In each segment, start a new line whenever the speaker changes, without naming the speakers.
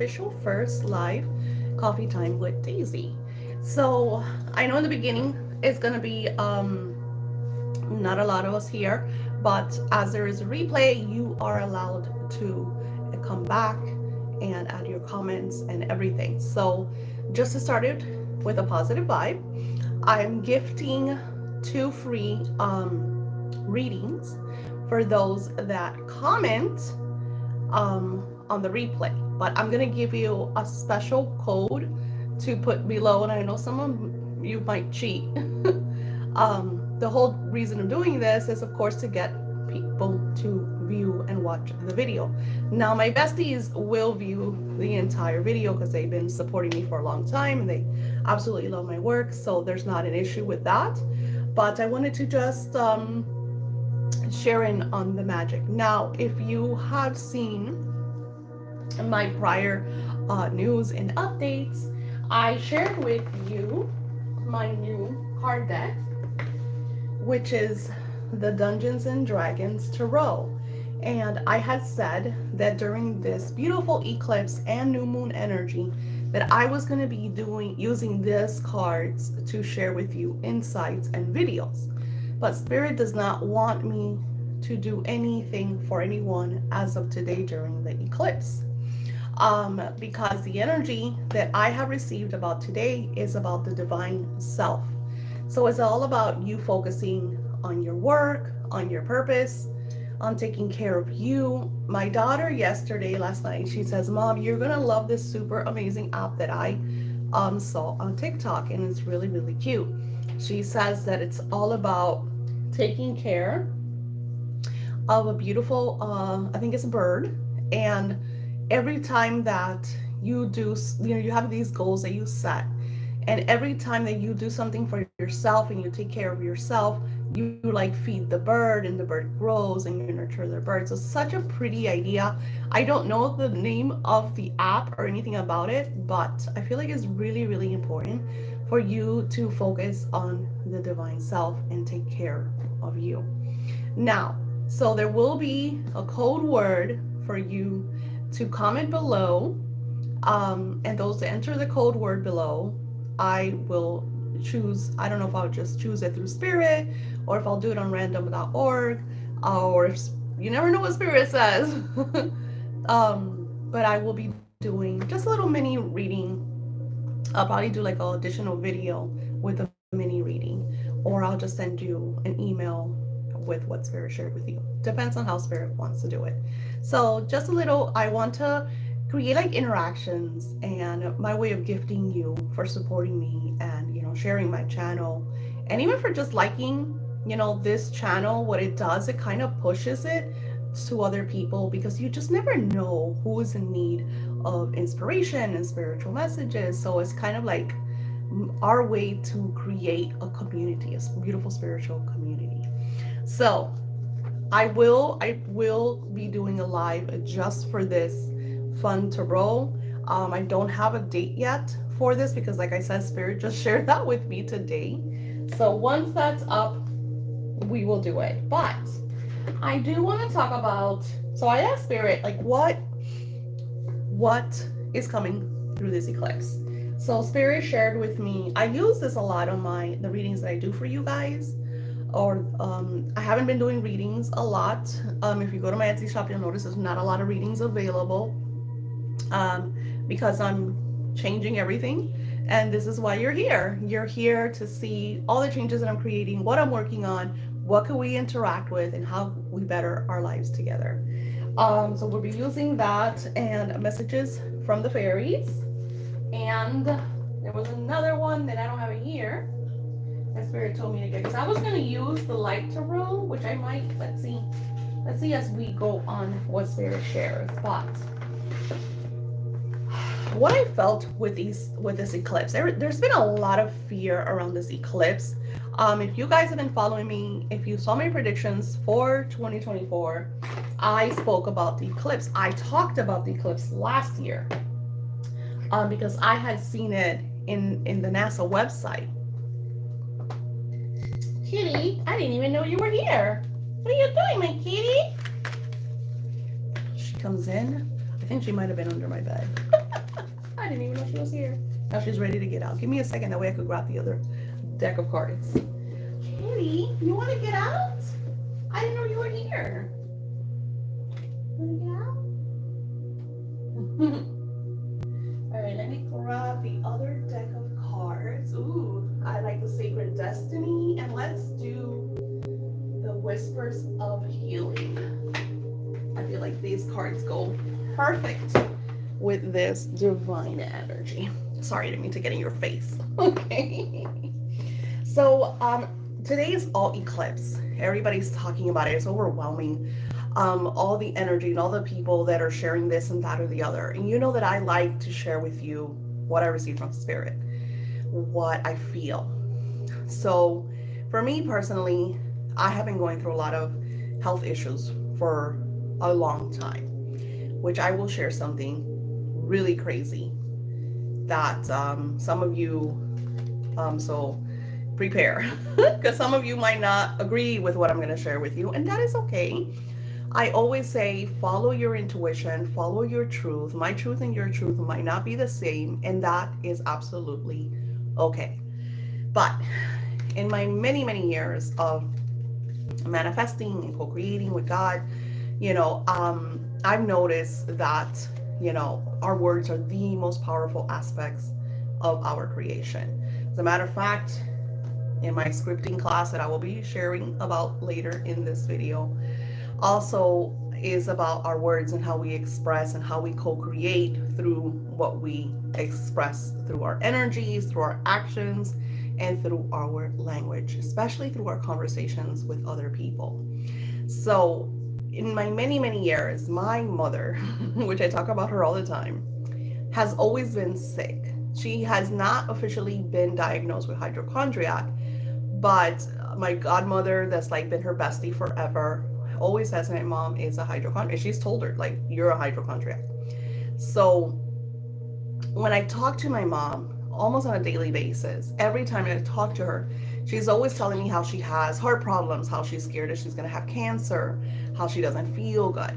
official first live coffee time with Daisy. So I know in the beginning it's gonna be not a lot of us here, but as there is a replay, you are allowed to come back and add your comments and everything. So just to start it with a positive vibe, I'm gifting two free readings for those that comment on the replay. But I'm gonna give you a special code to put below, and I know some of you might cheat. The whole reason of doing this is, of course, to get people to view and watch the video. Now, my besties will view the entire video because they've been supporting me for a long time and they absolutely love my work, so there's not an issue with that. But I wanted to just share in on the magic. Now, if you have seen my prior news and updates, I shared with you my new card deck, which is the Dungeons and Dragons Tarot. And I had said that during this beautiful eclipse and new moon energy that I was going to be using these cards to share with you insights and videos. But Spirit does not want me to do anything for anyone as of today during the eclipse. Because the energy that I have received about today is about the divine self. So it's all about you focusing on your work, on your purpose, on taking care of you. My daughter last night, she says, Mom, you're gonna love this super amazing app that I saw on TikTok, and it's really, really cute. She says that it's all about taking care of a beautiful, I think it's a bird, and every time that you do, you have these goals that you set, and every time that you do something for yourself and you take care of yourself, you like feed the bird and the bird grows and you nurture the bird. So such a pretty idea. I don't know the name of the app or anything about it, but I feel like it's really, really important for you to focus on the divine self and take care of you. Now, so there will be a code word for you to comment below, and those to enter the code word below, I will choose. I don't know if I'll just choose it through Spirit or if I'll do it on random.org, or if you never know what Spirit says. But I will be doing just a little mini reading. I'll probably do like an additional video with a mini reading, or I'll just send you an email with what Spirit shared with you. Depends on how Spirit wants to do it. So just a little, I want to create like interactions and my way of gifting you for supporting me and, sharing my channel, and even for just liking, this channel. What it does, it kind of pushes it to other people, because you just never know who is in need of inspiration and spiritual messages. So it's kind of like our way to create a community, a beautiful spiritual community. So I will be doing a live just for this fun tarot. I don't have a date yet for this because, like I said, Spirit just shared that with me today. So once that's up, we will do it. But I do want to talk about, so I asked Spirit, like, what is coming through this eclipse? So Spirit shared with me, I use this a lot on the readings that I do for you guys. Or I haven't been doing readings a lot. If you go to my Etsy shop, you'll notice there's not a lot of readings available, because I'm changing everything, and this is why you're here. You're here to see all the changes that I'm creating, what I'm working on, what can we interact with, and how we better our lives together. So we'll be using that and messages from the fairies. And there was another one that I don't have it here that Spirit told me to get, because I was going to use the light tarot, which I might, let's see as we go on what Spirit shares. But what I felt with this eclipse, there's been a lot of fear around this eclipse. If you guys have been following me, if you saw my predictions for 2024, I spoke about the eclipse. I talked about the eclipse last year, because I had seen it in the NASA website. Kitty, I didn't even know you were here. What are you doing, my kitty? She comes in. I think she might have been under my bed. Now she's ready to get out. Give me a second, that way I could grab the other deck of cards. Kitty, you want to get out? I didn't know you were here. Want to get out? All right, let me grab the other deck of cards. Ooh, I like the Sacred Destiny, and let's do the Whispers of Healing. I feel like these cards go perfect with this divine energy. Sorry, I didn't mean to get in your face. Okay. So today is all eclipse. Everybody's talking about it. It's overwhelming. All the energy and all the people that are sharing this and that or the other. And you know that I like to share with you what I receive from spirit, what I feel. So for me personally, I have been going through a lot of health issues for a long time, which I will share something really crazy that some of you, so prepare, because some of you might not agree with what I'm going to share with you, and that is okay. I always say, follow your intuition, follow your truth. My truth and your truth might not be the same, and that is absolutely okay. But in my many, many years of manifesting and co-creating with God, I've noticed that, our words are the most powerful aspects of our creation. As a matter of fact, in my scripting class that I will be sharing about later in this video, also is about our words and how we express and how we co-create through what we express through our energies, through our actions, and through our language, especially through our conversations with other people. So in my many, many years, my mother, which I talk about her all the time, has always been sick. She has not officially been diagnosed with hypochondriac, but my godmother, that's like been her bestie forever, always says my mom is a hypochondriac. She's told her, like, you're a hypochondriac. So when I talk to my mom almost on a daily basis, every time I talk to her, she's always telling me how she has heart problems, how she's scared that she's going to have cancer, how she doesn't feel good.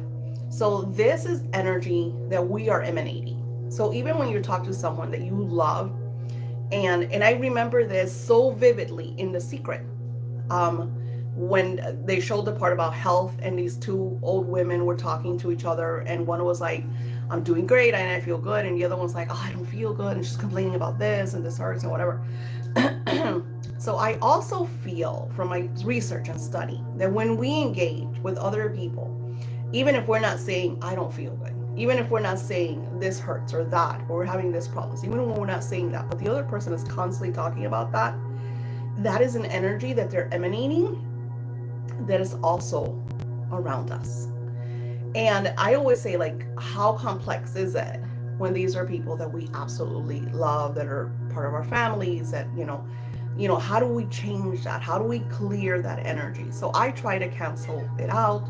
So this is energy that we are emanating. So even when you talk to someone that you love, and I remember this so vividly in The Secret, when they showed the part about health, and these two old women were talking to each other, and one was like, I'm doing great and I feel good, and the other one's like, oh, I don't feel good, and she's complaining about this and this hurts and whatever. So I also feel from my research and study that when we engage with other people, even if we're not saying I don't feel good, even if we're not saying this hurts or that, or we're having this problems, even when we're not saying that, but the other person is constantly talking about that, that is an energy that they're emanating that is also around us. And I always say, like, how complex is it when these are people that we absolutely love, that are part of our families, that, how do we change that? How do we clear that energy? So I try to cancel it out.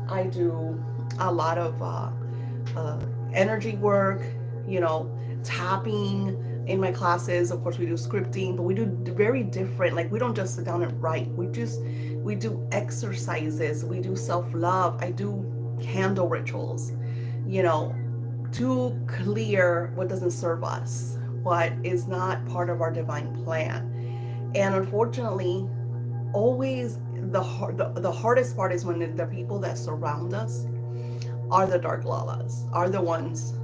I do a lot of energy work, tapping in my classes. Of course, we do scripting, but we do very different. Like, we don't just sit down and write. We do exercises. We do self-love. I do candle rituals, to clear what doesn't serve us, what is not part of our divine plan. And unfortunately, always the hardest part is when the people that surround us are the dark lalas, are the ones,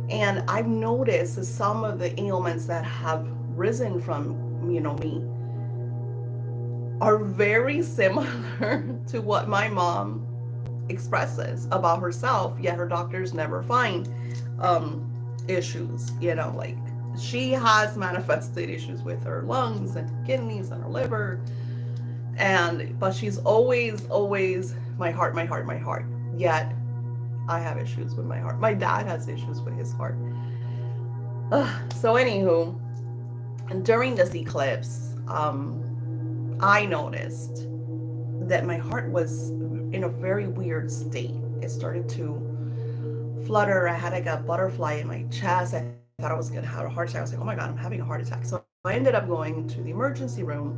and I've noticed that some of the ailments that have risen from, me, are very similar to what my mom expresses about herself, yet her doctors never find issues, like she has manifested issues with her lungs and kidneys and her liver, but she's always my heart, yet I have issues with my heart. My dad has issues with his heart. So anywho, during this eclipse, I noticed that my heart was in a very weird state. It started to flutter. I had like a butterfly in my chest. I thought I was going to have a heart attack. I was like, oh my God, I'm having a heart attack. So I ended up going to the emergency room,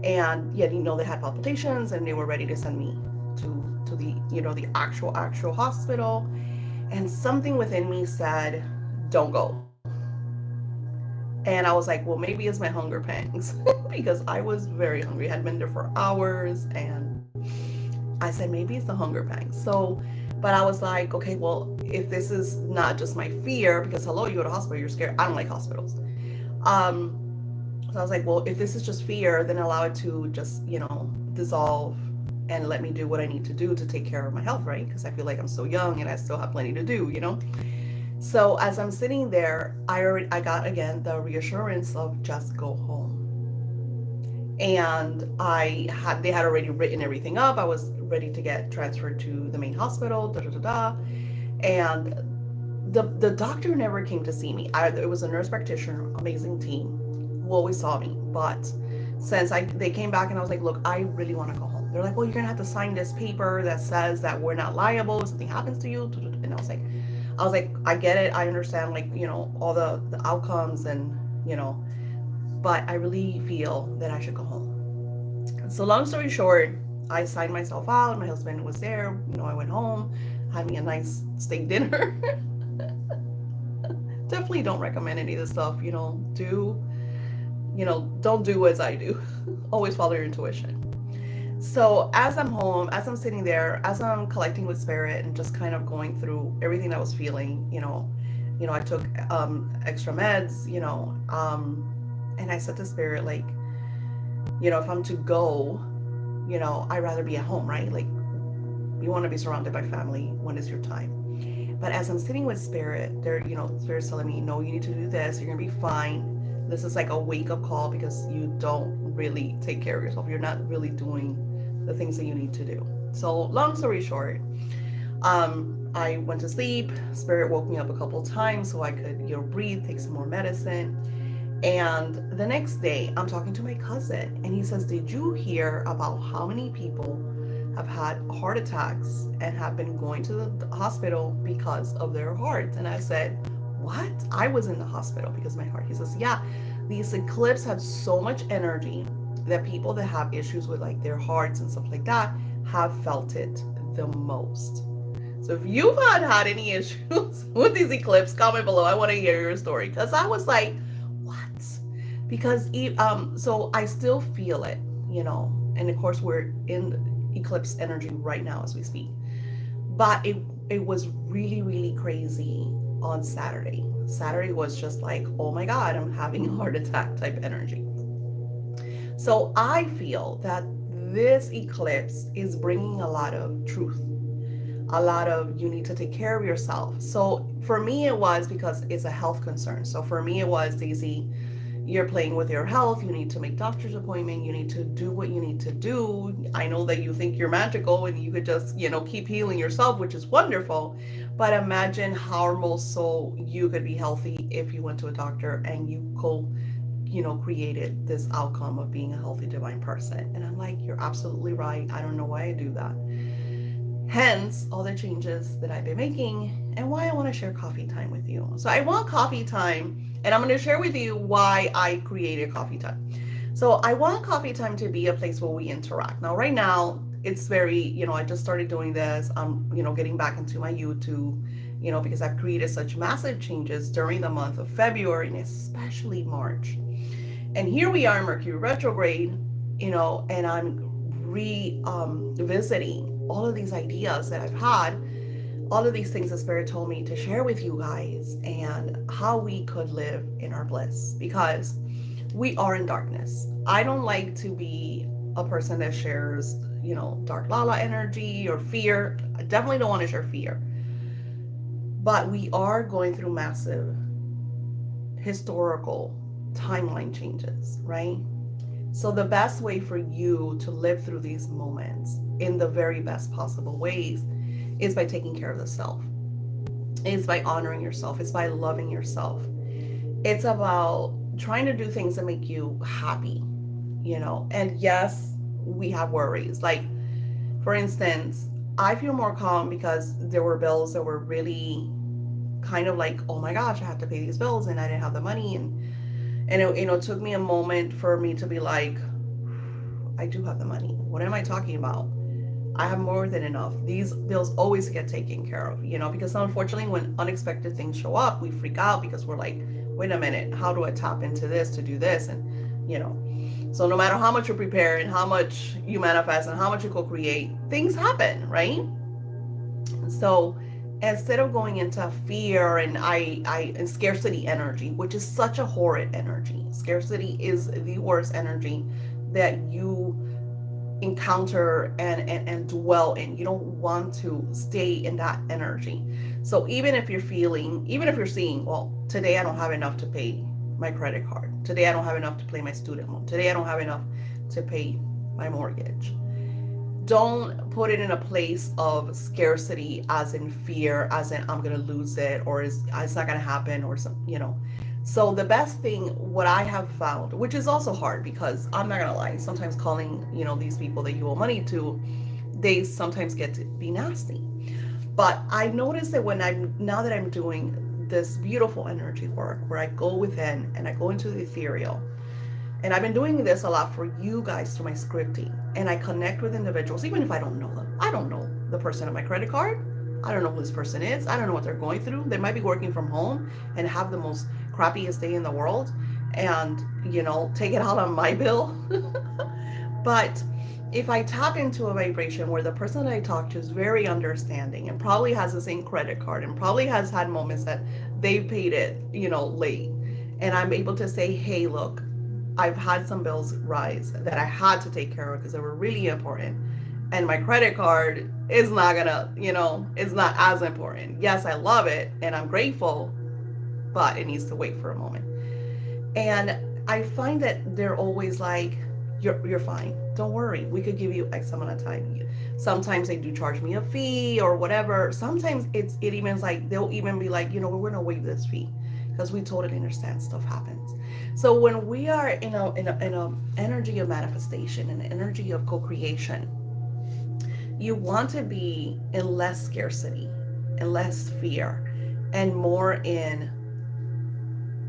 and they had palpitations, and they were ready to send me to the, the actual hospital. And something within me said, don't go. And I was like, well, maybe it's my hunger pangs because I was very hungry. I had been there for hours, and I said, maybe it's the hunger pangs. So, but I was like, okay, well, if this is not just my fear, because hello, you go to hospital, you're scared. I don't like hospitals. Um, so I was like, well, if this is just fear, then allow it to just, dissolve and let me do what I need to do to take care of my health, right? Because I feel like I'm so young and I still have plenty to do. So as I'm sitting there, I got again the reassurance of just go home. And they had already written everything up. I was ready to get transferred to the main hospital, da da da da. And the doctor never came to see me. It was a nurse practitioner, amazing team, who always saw me. But since they came back and I was like, look, I really want to go home. They're like, well, you're gonna have to sign this paper that says that we're not liable if something happens to you. And I was like, I get it, I understand, like, all the outcomes and but I really feel that I should go home. So long story short, I signed myself out. My husband was there. I went home, had me a nice steak dinner. Definitely don't recommend any of this stuff. Don't do as I do. Always follow your intuition. So as I'm home, as I'm sitting there, as I'm collecting with spirit and just kind of going through everything I was feeling, I took extra meds, and I said to spirit, like, if I'm to go, I'd rather be at home, right? Like, you want to be surrounded by family when it's your time. But as I'm sitting with spirit, spirit's telling me, no, you need to do this. You're gonna be fine. This is like a wake up call because you don't really take care of yourself. You're not really doing the things that you need to do. So long story short, I went to sleep. Spirit woke me up a couple times so I could, breathe, take some more medicine. And the next day, I'm talking to my cousin, and he says, did you hear about how many people have had heart attacks and have been going to the hospital because of their hearts? And I said, what? I was in the hospital because of my heart. He says, yeah, these eclipses have so much energy that people that have issues with like their hearts and stuff like that have felt it the most. So if you've had any issues with these eclipses, comment below. I want to hear your story, because I was like, what? Because so I still feel it, and of course we're in eclipse energy right now as we speak. But it was really, really crazy on Saturday. Saturday was just like, oh my God, I'm having a heart attack type energy. So I feel that this eclipse is bringing a lot of truth, a lot of, you need to take care of yourself. So for me, it was because it's a health concern. So for me, it was, Daisy, you're playing with your health. You need to make doctor's appointment. You need to do what you need to do. I know that you think you're magical and you could just, keep healing yourself, which is wonderful. But imagine how also you could be healthy if you went to a doctor and you created this outcome of being a healthy divine person. And I'm like, you're absolutely right. I don't know why I do that. Hence all the changes that I've been making and why I want to share coffee time with you. So I want coffee time, and I'm going to share with you why I created coffee time. So I want coffee time to be a place where we interact. Now, right now, it's very, I just started doing this. I'm, getting back into my YouTube, because I've created such massive changes during the month of February and especially March. And here we are in Mercury retrograde, and I'm revisiting all of these ideas that I've had, all of these things that Spirit told me to share with you guys, and how we could live in our bliss, because we are in darkness. I don't like to be a person that shares, dark lala energy or fear. I definitely don't want to share fear. But we are going through massive historical timeline changes, right? So the best way for you to live through these moments in the very best possible ways is by taking care of the self. It's by honoring yourself. It's by loving yourself. It's about trying to do things that make you happy, And yes, we have worries. Like, for instance, I feel more calm because there were bills that were really kind of like, oh my gosh, I have to pay these bills and I didn't have the money. And it took me a moment for me to be like, I do have the money. What am I talking about? I have more than enough. These bills always get taken care of, because unfortunately when unexpected things show up, we freak out because we're like, wait a minute, how do I tap into this to do this? And, so no matter how much you prepare and how much you manifest and how much you co-create, things happen, right? So instead of going into fear and scarcity energy, which is such a horrid energy, scarcity is the worst energy that you encounter and dwell in. You don't want to stay in that energy. So even if you're seeing, well, today I don't have enough to pay my credit card. Today I don't have enough to pay my student loan. Today I don't have enough to pay my mortgage. Don't put it in a place of scarcity, as in fear, as in I'm going to lose it, or it's not going to happen, or some. So the best thing, what I have found, which is also hard because I'm not going to lie, sometimes calling, these people that you owe money to, they sometimes get to be nasty. But I noticed that now that I'm doing this beautiful energy work where I go within and I go into the ethereal, and I've been doing this a lot for you guys through my scripting, and I connect with individuals, even if I don't know them. I don't know the person on my credit card. I don't know who this person is. I don't know what they're going through. They might be working from home and have the most crappiest day in the world and, take it out on my bill. But if I tap into a vibration where the person that I talk to is very understanding and probably has the same credit card and probably has had moments that they've paid it, late, and I'm able to say, hey, look, I've had some bills rise that I had to take care of because they were really important. And my credit card is not gonna, it's not as important. Yes, I love it and I'm grateful, but it needs to wait for a moment. And I find that they're always like, you're fine. Don't worry. We could give you X amount of time. Sometimes they do charge me a fee or whatever. Sometimes it even is like, they'll even be like, we're gonna waive this fee because we totally understand stuff happens. So when we are in a energy of manifestation, an energy of co-creation, you want to be in less scarcity and less fear and more in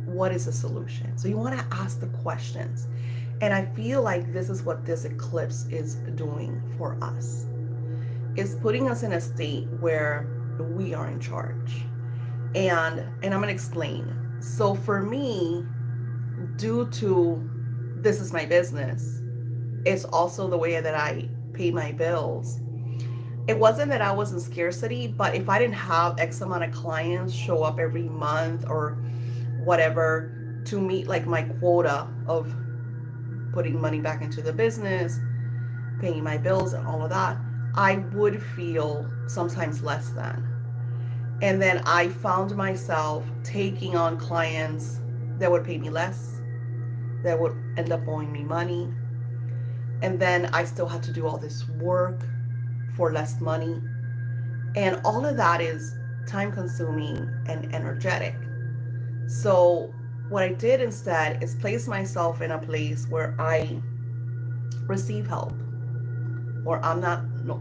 what is the solution. So you want to ask the questions. And I feel like this is what this eclipse is doing for us. It's putting us in a state where we are in charge. And I'm going to explain. So for me, due to this is my business, it's also the way that I pay my bills. It wasn't that I was in scarcity, but if I didn't have X amount of clients show up every month or whatever to meet like my quota of putting money back into the business, paying my bills and all of that, I would feel sometimes less than. And then I found myself taking on clients that would pay me less, that would end up owing me money. And then I still had to do all this work for less money. And all of that is time consuming and energetic. So what I did instead is place myself in a place where I receive help, or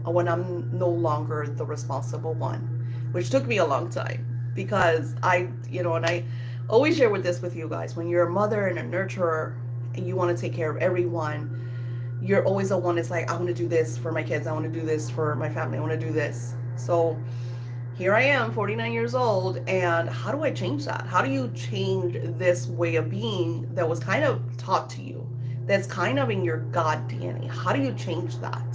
when I'm no longer the responsible one, which took me a long time because and I always share with you guys, when you're a mother and a nurturer and you want to take care of everyone, you're always the one that's like, I want to do this for my kids. I want to do this for my family. I want to do this. So here I am, 49 years old, and how do I change that? How do you change this way of being that was kind of taught to you, that's kind of in your God DNA? How do you change that?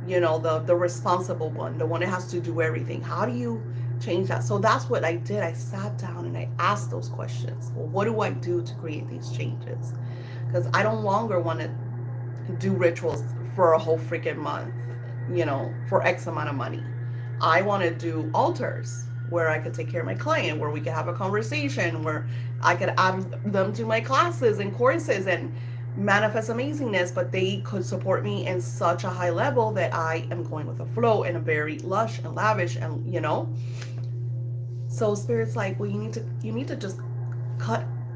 The responsible one, the one that has to do everything. How do you change that? So that's what I did. I sat down and I asked those questions. Well, what do I do to create these changes? Because I don't longer want to do rituals for a whole freaking month, for X amount of money. I want to do altars where I could take care of my client, where we could have a conversation, where I could add them to my classes and courses and manifest amazingness, but they could support me in such a high level that I am going with the flow and a very lush and lavish and So Spirit's like, well, you need to just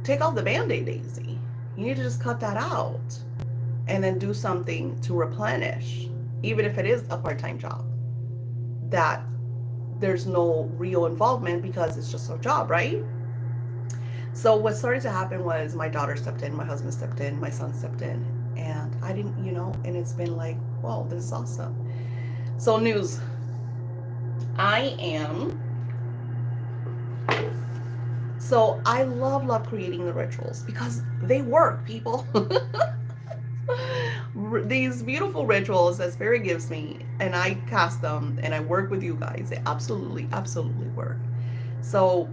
take off the Band-Aid, Daisy. You need to just cut that out and then do something to replenish, even if it is a part-time job, that there's no real involvement because it's just a job, right? So what started to happen was my daughter stepped in, my husband stepped in, my son stepped in, and I didn't, and it's been like, whoa, this is awesome. So news, I am, so I love creating the rituals because they work, people. These beautiful rituals that spirit gives me, and I cast them and I work with you guys, they absolutely work. So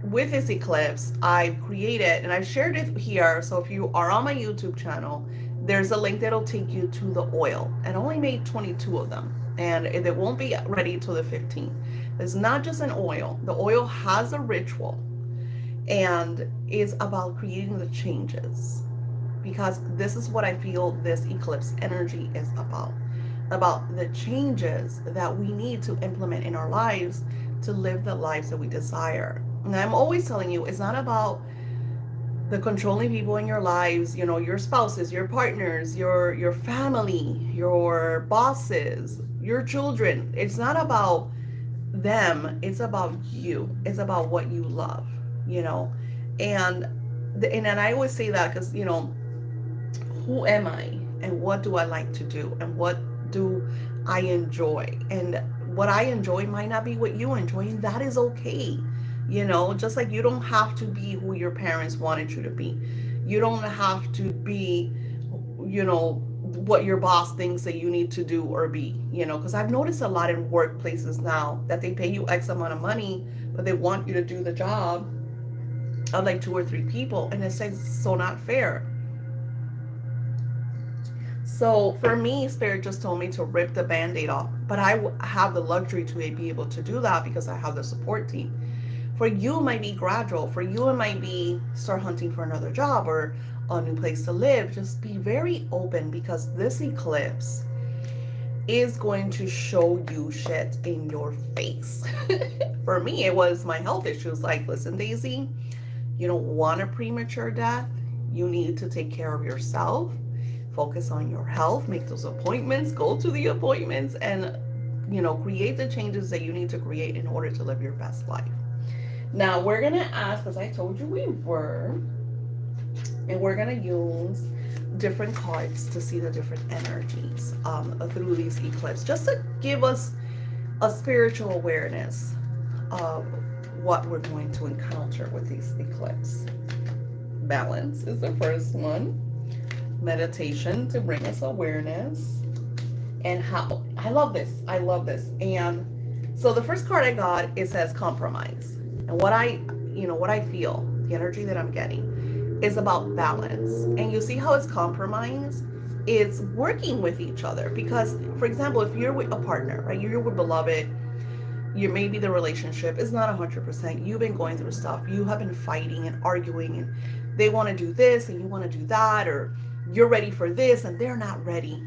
with this eclipse, I've created and I've shared it here. So if you are on my YouTube channel, there's a link that'll take you to the oil. And I only made 22 of them, and it won't be ready till the 15th. It's not just an oil. The oil has a ritual and is about creating the changes, because this is what I feel this eclipse energy is about the changes that we need to implement in our lives to live the lives that we desire. And I'm always telling you, it's not about the controlling people in your lives, you know, your spouses, your partners, your family, your bosses, your children. It's not about them, it's about you. It's about what you love, you know. And and I always say that because, you know, who am I and what do I like to do and what do I enjoy? And what I enjoy might not be what you enjoy, and that is okay. You know, just like you don't have to be who your parents wanted you to be. You don't have to be, you know, what your boss thinks that you need to do or be, you know, because I've noticed a lot in workplaces now that they pay you X amount of money, but they want you to do the job of like two or three people, and it's like so not fair. So for me, Spirit just told me to rip the band-aid off, but I have the luxury to be able to do that because I have the support team. For you, it might be gradual. For you, it might be start hunting for another job or a new place to live. Just be very open, because this eclipse is going to show you shit in your face. For me, it was my health issues. Like, listen, Daisy, you don't want a premature death. You need to take care of yourself. Focus on your health. Make those appointments. Go to the appointments and, you know, create the changes that you need to create in order to live your best life. Now, we're going to ask, because I told you we were, and we're going to use different cards to see the different energies through these eclipses, just to give us a spiritual awareness of what we're going to encounter with these eclipses. Balance is the first one. Meditation to bring us awareness. And how, I love this. And so the first card I got, it says compromise. And what I feel, the energy that I'm getting is about balance. And you see how it's compromise? It's working with each other. Because, for example, if you're with a partner, right, you're with beloved, you maybe the relationship is not 100%. You've been going through stuff. You have been fighting and arguing, and they want to do this and you want to do that, or you're ready for this and they're not ready.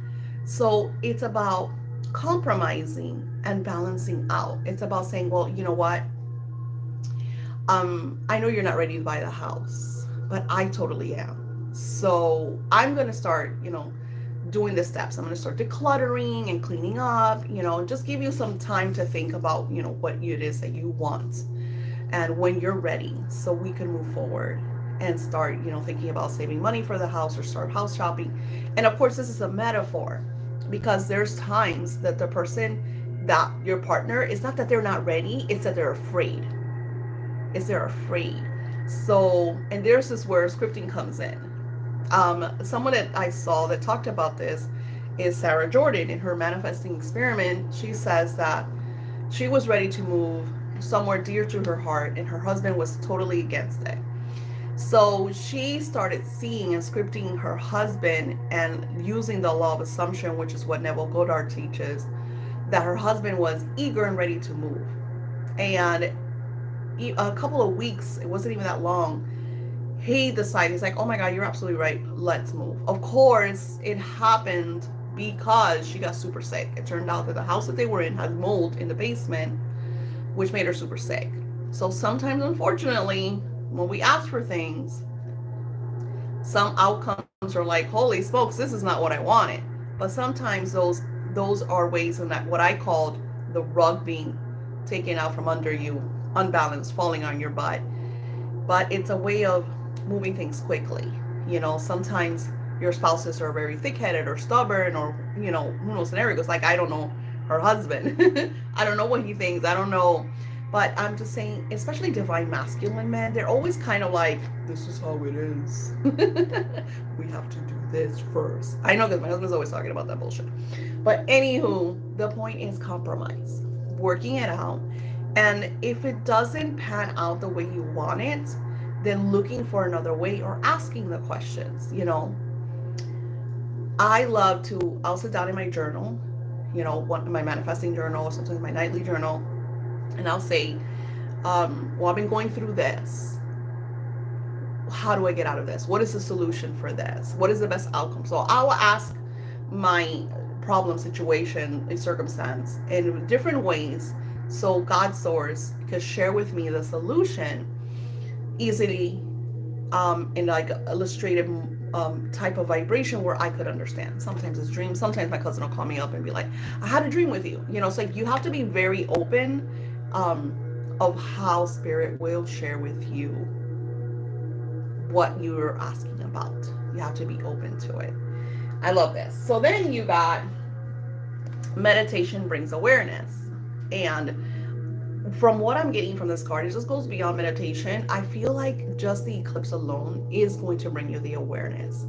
So it's about compromising and balancing out. It's about saying, well, you know what? I know you're not ready to buy the house, but I totally am. So I'm going to start, you know, doing the steps. I'm going to start decluttering and cleaning up, you know, just give you some time to think about, you know, what it is that you want and when you're ready, so we can move forward and start, you know, thinking about saving money for the house or start house shopping. And of course, this is a metaphor, because there's times that the person, that your partner, is not that they're not ready, it's that they're afraid. They're afraid. So, and there's this where scripting comes in. Someone that I saw that talked about this is Sarah Jordan. In her manifesting experiment, she says that she was ready to move somewhere dear to her heart, and her husband was totally against it. So she started seeing and scripting her husband and using the law of assumption, which is what Neville Goddard teaches, that her husband was eager and ready to move. And a couple of weeks, it wasn't even that long, he decided, he's like, oh my God, you're absolutely right, let's move. Of course, it happened because she got super sick. It turned out that the house that they were in had mold in the basement, which made her super sick. So sometimes, unfortunately, when we ask for things, some outcomes are like, holy smokes, this is not what I wanted. But sometimes those are ways in that what I called the rug being taken out from under you, unbalanced, falling on your butt. But it's a way of moving things quickly. You know, sometimes your spouses are very thick-headed or stubborn, or, you know, who knows, scenarios. Like, I don't know her husband. I don't know what he thinks. I don't know. But I'm just saying, especially divine masculine men, they're always kind of like, this is how it is. We have to do this first. I know because my husband's always talking about that bullshit. But anywho, the point is compromise, working it out. And if it doesn't pan out the way you want it, then looking for another way or asking the questions, I love to, I'll sit down in my journal, my manifesting journal, or sometimes my nightly journal, and I'll say, well, I've been going through this. How do I get out of this? What is the solution for this? What is the best outcome? So I will ask my problem, situation, circumstance in different ways, so God source can share with me the solution easily, in like illustrative type of vibration where I could understand. Sometimes it's dreams. Sometimes my cousin will call me up and be like, I had a dream with you. It's like you have to be very open of how spirit will share with you what you're asking about. You have to be open to it. I love this. So then you got meditation brings awareness. And from what I'm getting from this card, it just goes beyond meditation. I feel like just the eclipse alone is going to bring you the awareness.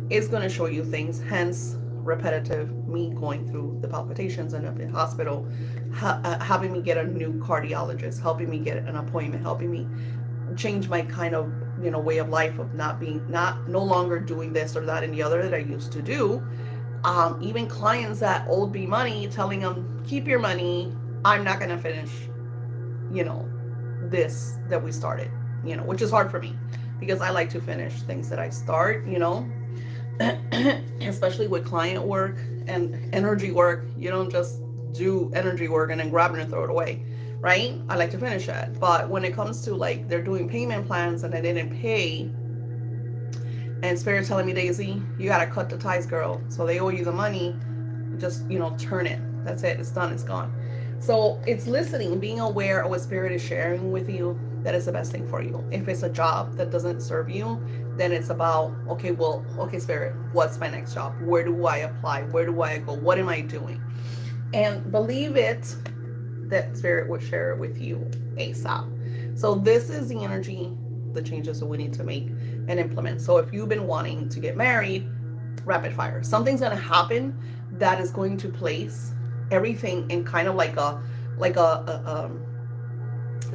It's going to show you things, hence repetitive, me going through the palpitations and up in the hospital, having me get a new cardiologist, helping me get an appointment, helping me change my kind of, way of life of no longer doing this or that and the other that I used to do. Even clients that owed me money, telling them, keep your money, I'm not going to finish this that we started, which is hard for me because I like to finish things that I start, especially with client work and energy work. You don't just do energy work and then grab it and throw it away, right? I like to finish it. But when it comes to like they're doing payment plans and they didn't pay, and Spirit telling me, Daisy, you got to cut the ties, girl. So they owe you the money. Just, turn it. That's it. It's done. It's gone. So it's listening, being aware of what Spirit is sharing with you. That is the best thing for you. If it's a job that doesn't serve you, then it's about, okay, Spirit, what's my next job? Where do I apply? Where do I go? What am I doing? And believe it, that Spirit would share it with you ASAP. So this is the energy, the changes that we need to make and implement. So if you've been wanting to get married, rapid fire. Something's going to happen that is going to place everything in kind of like a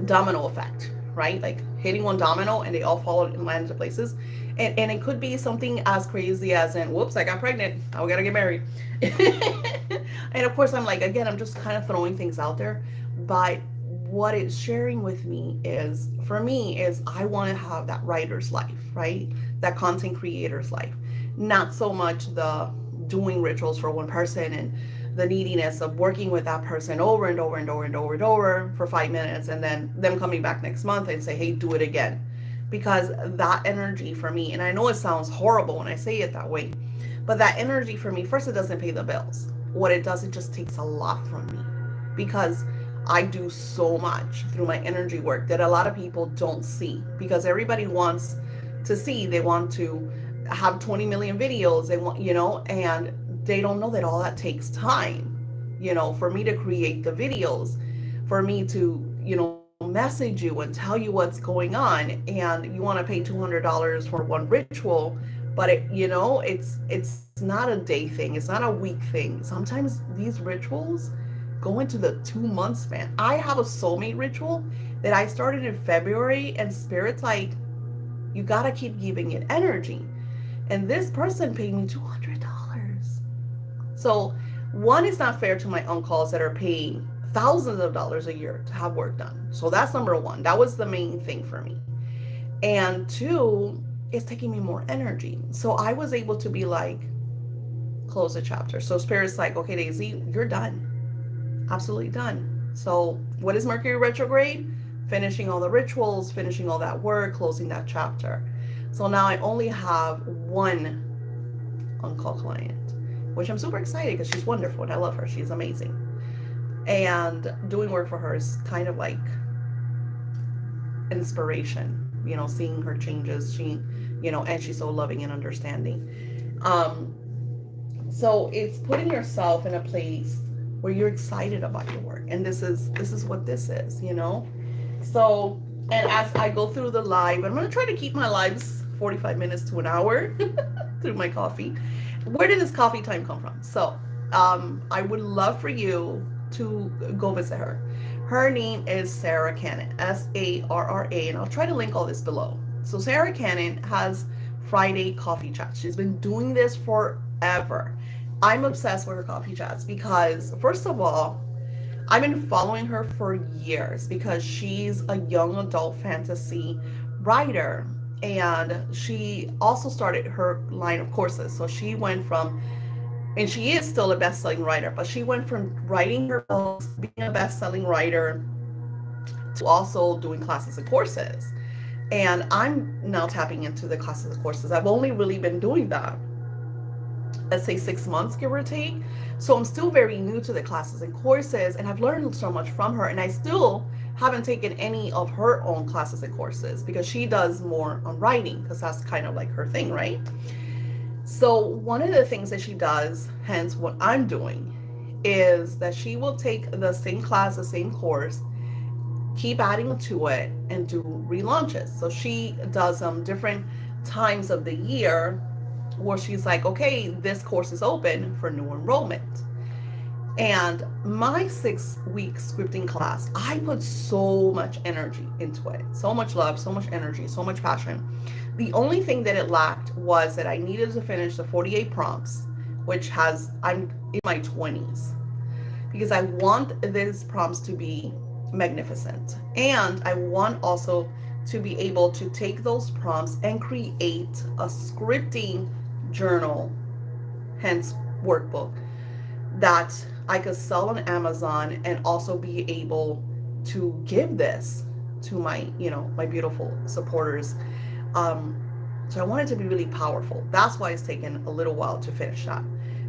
domino effect, right? Like hitting one domino and they all fall and land into places. And it could be something as crazy as in, whoops, I got pregnant. Now we got to get married. And of course, I'm like, again, I'm just kind of throwing things out there. But what it's sharing with me is, for me, is I want to have that writer's life, right? That content creator's life. Not so much the doing rituals for one person and the neediness of working with that person over and over and over and over and over for 5 minutes and then them coming back next month and say, hey, do it again. Because that energy for me, and I know it sounds horrible when I say it that way, but that energy for me, first, it doesn't pay the bills. What it does, it just takes a lot from me because I do so much through my energy work that a lot of people don't see, because everybody wants to see, they want to have 20 million videos, they want, and they don't know that all that takes time, for me to create the videos, for me to, message you and tell you what's going on, and you want to pay $200 for one ritual, but it's not a day thing, it's not a week thing. Sometimes these rituals go into the 2-month span. I have a soulmate ritual that I started in February, and Spirit's like, you gotta keep giving it energy. And this person paid me $200. So one, is not fair to my uncles that are paying thousands of dollars a year to have work done. So that's number one. That was the main thing for me. And two, it's taking me more energy. So I was able to be like, close the chapter. So Spirit's like, okay, Daisy, you're done. Absolutely done. So what is Mercury retrograde? Finishing all the rituals, finishing all that work, closing that chapter. So now I only have one on-call client, which I'm super excited because she's wonderful and I love her. She's amazing. And doing work for her is kind of like inspiration, seeing her changes. She, and she's so loving and understanding. So it's putting yourself in a place where you're excited about your work. And this is what this is, you know? So, and as I go through the live, I'm gonna try to keep my lives 45 minutes to an hour through my coffee. Where did this coffee time come from? So, I would love for you to go visit her. Her name is Sarah Cannon, Sarra, and I'll try to link all this below. So Sarah Cannon has Friday coffee chats. She's been doing this forever. I'm obsessed with her coffee chats because, first of all, I've been following her for years because she's a young adult fantasy writer, and she also started her line of courses. So she went from, and she is still a best-selling writer, but she went from writing her books, being a best-selling writer, to also doing classes and courses. And I'm now tapping into the classes and courses. I've only really been doing that, let's say 6 months, give or take. So I'm still very new to the classes and courses, and I've learned so much from her. And I still haven't taken any of her own classes and courses because she does more on writing, because that's kind of like her thing, right? So one of the things that she does, hence what I'm doing, is that she will take the same class, the same course, keep adding to it, and do relaunches. So she does different times of the year where she's like, okay, this course is open for new enrollment. And my 6-week scripting class, I put so much energy into it, so much love, so much energy, so much passion. The only thing that it lacked was that I needed to finish the 48 prompts, which I'm in my 20s, because I want these prompts to be magnificent. And I want also to be able to take those prompts and create a scripting journal, hence workbook, that I could sell on Amazon and also be able to give this to my, my beautiful supporters. So I want it to be really powerful. That's why it's taken a little while to finish that.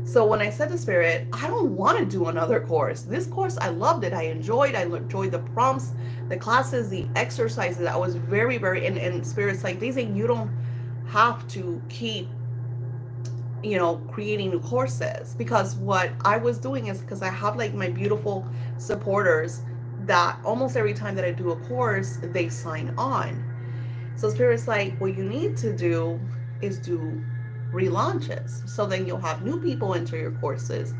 So when I said to Spirit, I don't want to do another course. This course, I loved it. I enjoyed the prompts, the classes, the exercises. I was very, very, and Spirit's like, Daisy, you don't have to keep creating new courses, because what I was doing is, because I have like my beautiful supporters that almost every time that I do a course, they sign on. So Spirit's like, what you need to do is do relaunches. So then you'll have new people enter your courses,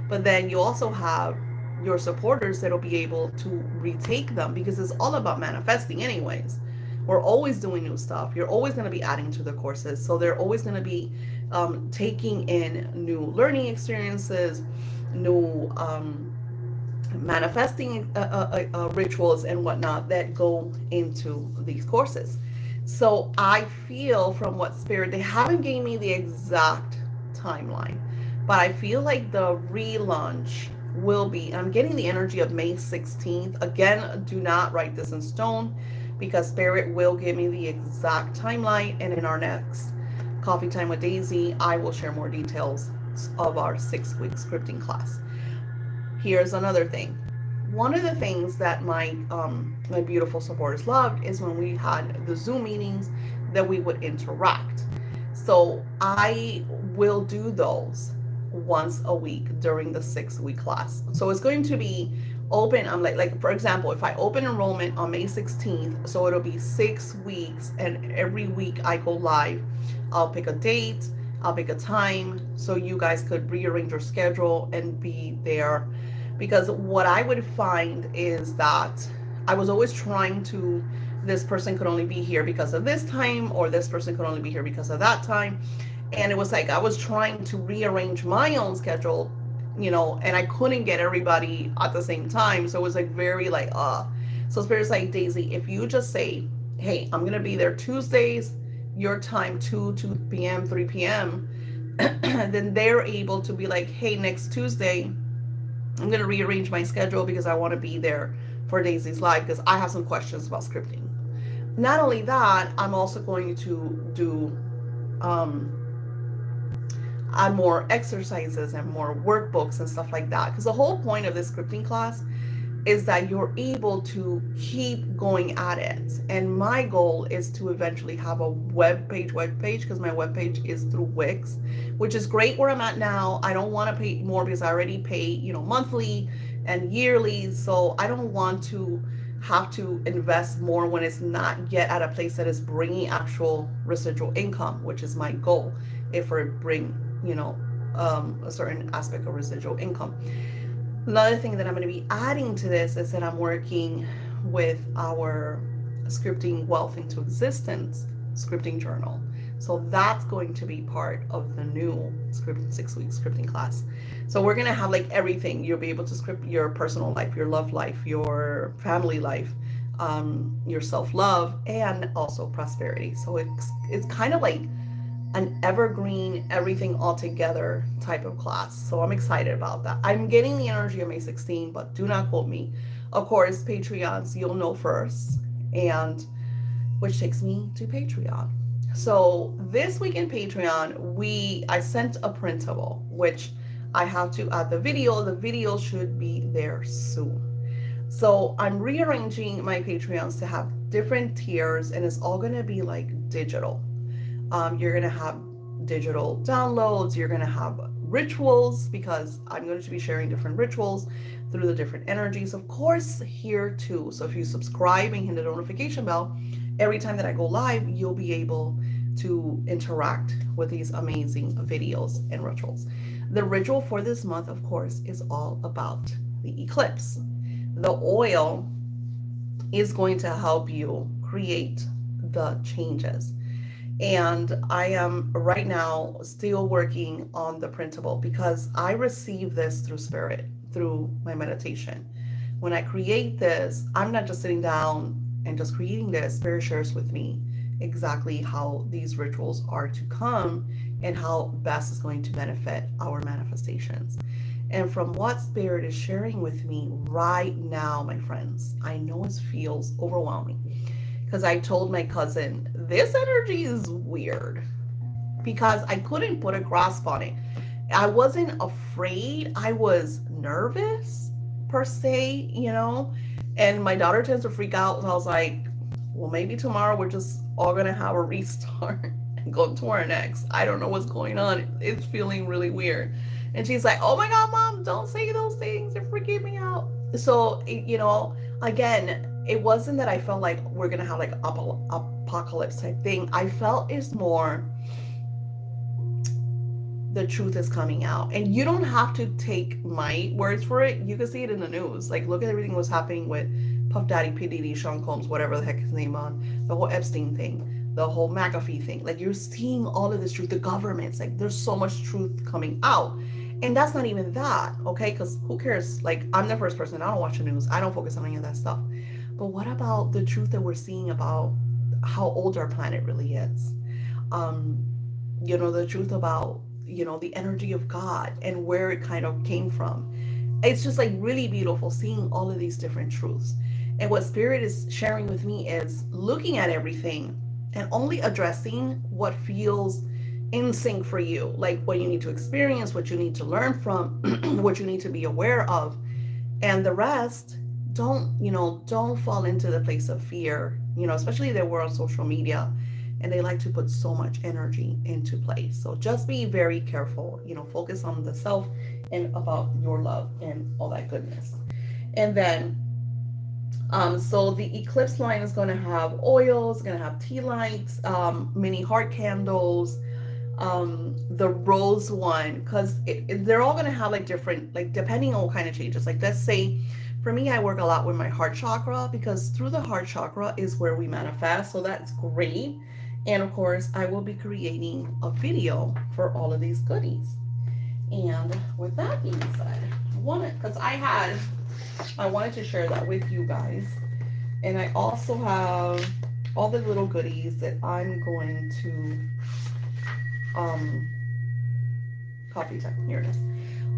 but then you also have your supporters that'll be able to retake them, because it's all about manifesting anyways. We're always doing new stuff. You're always going to be adding to the courses. So they're always going to be taking in new learning experiences, new manifesting rituals and whatnot that go into these courses. So I feel from what Spirit, they haven't given me the exact timeline, but I feel like the relaunch will be, I'm getting the energy of May 16th. Again, do not write this in stone, because Spirit will give me the exact timeline, and in our next Coffee Time with Daisy, I will share more details of our 6-week scripting class. Here's another thing. One of the things that my beautiful supporters loved is when we had the Zoom meetings that we would interact. So I will do those once a week during the 6-week class. So it's going to be open. I'm like for example, if I open enrollment on May 16th, so it'll be 6 weeks, and every week I go live. I'll pick a date, I'll pick a time, so you guys could rearrange your schedule and be there. Because what I would find is that I was always trying to, this person could only be here because of this time, or this person could only be here because of that time. And it was like I was trying to rearrange my own schedule, and I couldn't get everybody at the same time. So it was like very like, So Spirit's like, Daisy, if you just say, hey, I'm going to be there Tuesdays, your time, 2 p.m., 3 p.m., then they're able to be like, hey, next Tuesday, I'm going to rearrange my schedule because I want to be there for Daisy's live, because I have some questions about scripting. Not only that, I'm also going to do more exercises and more workbooks and stuff like that. Because the whole point of this scripting class is that you're able to keep going at it. And my goal is to eventually have a web page, because my web page is through Wix, which is great where I'm at now. I don't want to pay more because I already pay, monthly and yearly. So I don't want to have to invest more when it's not yet at a place that is bringing actual residual income, which is my goal. If it bring, a certain aspect of residual income. Another thing that I'm going to be adding to this is that I'm working with our scripting wealth into existence scripting journal. So that's going to be part of the new script 6-week scripting class. So we're going to have like everything. You'll be able to script your personal life, your love life, your family life, your self-love, and also prosperity. So it's kind of like an evergreen, everything all together type of class. So I'm excited about that. I'm getting the energy of May 16, but do not quote me. Of course, Patreons, you'll know first, and which takes me to Patreon. So this week in Patreon, I sent a printable, which I have to add the video. The video should be there soon. So I'm rearranging my Patreons to have different tiers, and it's all going to be like digital. You're going to have digital downloads. You're going to have rituals, because I'm going to be sharing different rituals through the different energies, of course, here too. So if you subscribe and hit the notification bell, every time that I go live, you'll be able to interact with these amazing videos and rituals. The ritual for this month, of course, is all about the eclipse. The oil is going to help you create the changes. And I am right now still working on the printable, because I receive this through spirit, through my meditation. When I create this, I'm not just sitting down and just creating this. Spirit shares with me exactly how these rituals are to come and how best is going to benefit our manifestations. And from what Spirit is sharing with me right now, my friends, I know it feels overwhelming, because I told my cousin, this energy is weird, because I couldn't put a grasp on it. I wasn't afraid. I was nervous per se, and my daughter tends to freak out. And I was like, well, maybe tomorrow we're just all going to have a restart and go to our next. I don't know what's going on. It's feeling really weird. And she's like, oh my God, Mom, don't say those things. They're freaking me out. So, again, it wasn't that I felt like we're going to have like apocalypse type thing. I felt it's more the truth is coming out. And you don't have to take my words for it. You can see it in the news. Like, look at everything that was happening with Puff Daddy, P. Diddy, Sean Combs, whatever the heck his name on, the whole Epstein thing, the whole McAfee thing. Like, you're seeing all of this truth. The government's like, there's so much truth coming out. And that's not even that, okay? Because who cares? Like, I'm the first person. I don't watch the news. I don't focus on any of that stuff. But what about the truth that we're seeing about how old our planet really is? The truth about, the energy of God and where it kind of came from. It's just like really beautiful seeing all of these different truths. And what Spirit is sharing with me is looking at everything and only addressing what feels in sync for you, like what you need to experience, what you need to learn from, what you need to be aware of. And the rest, don't fall into the place of fear, especially that we're on social media and they like to put so much energy into place. So just be very careful, focus on the self and about your love and all that goodness. And then, so the Eclipse line is going to have oils, going to have tea lights, mini heart candles, the rose one, because they're all going to have like different, like depending on what kind of changes. Like, let's say for me, I work a lot with my heart chakra, because through the heart chakra is where we manifest. So that's great. And of course, I will be creating a video for all of these goodies. And with that being said, I wanted to share that with you guys. And I also have all the little goodies that I'm going to, Coffeetime, here it is.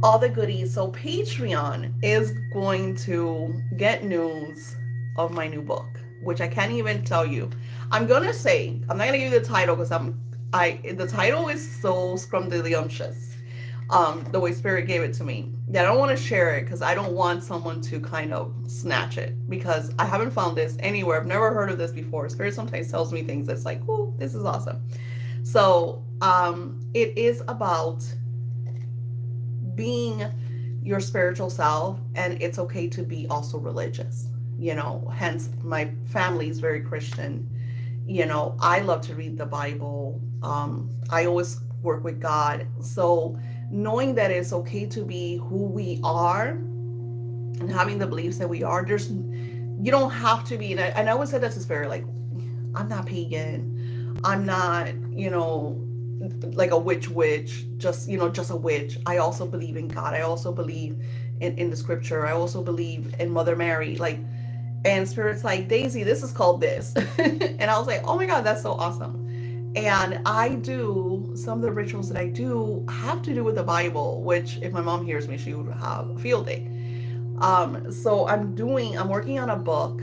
All the goodies. So Patreon is going to get news of my new book, which I can't even tell you. I'm not gonna give you the title, because the title is so scrumdiddlyumptious. The way Spirit gave it to me. Yeah, I don't want to share it because I don't want someone to kind of snatch it, because I haven't found this anywhere. I've never heard of this before. Spirit sometimes tells me things that's like, oh, this is awesome. So it is about being your spiritual self, and it's okay to be also religious. Hence my family is very Christian. I love to read the Bible. I always work with God. So knowing that it's okay to be who we are and having the beliefs that we are, you don't have to be, and I always said that to Spirit, like, I'm not pagan. I'm not, like a witch, just a witch. I also believe in God. I also believe in the scripture. I also believe in Mother Mary. Like, and Spirit's like, Daisy, this is called this. And I was like, oh my God, that's so awesome. And I do, some of the rituals that I do have to do with the Bible, which if my mom hears me, she would have a field day. So I'm working on a book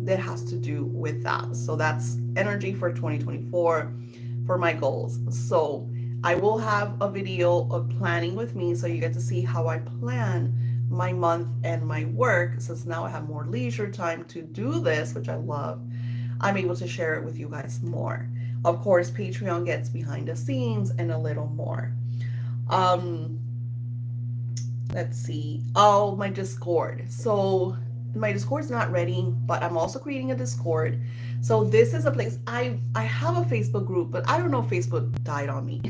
that has to do with that. So that's energy for 2024 for my goals. So I will have a video of planning with me, so you get to see how I plan my month and my work. Since now I have more leisure time to do this, which I love, I'm able to share it with you guys more. Of course, Patreon gets behind the scenes and a little more. Um, let's see. Oh, my Discord. So my Discord's not ready, but I'm also creating a Discord. So this is a place, I have a Facebook group, but I don't know if Facebook died on me.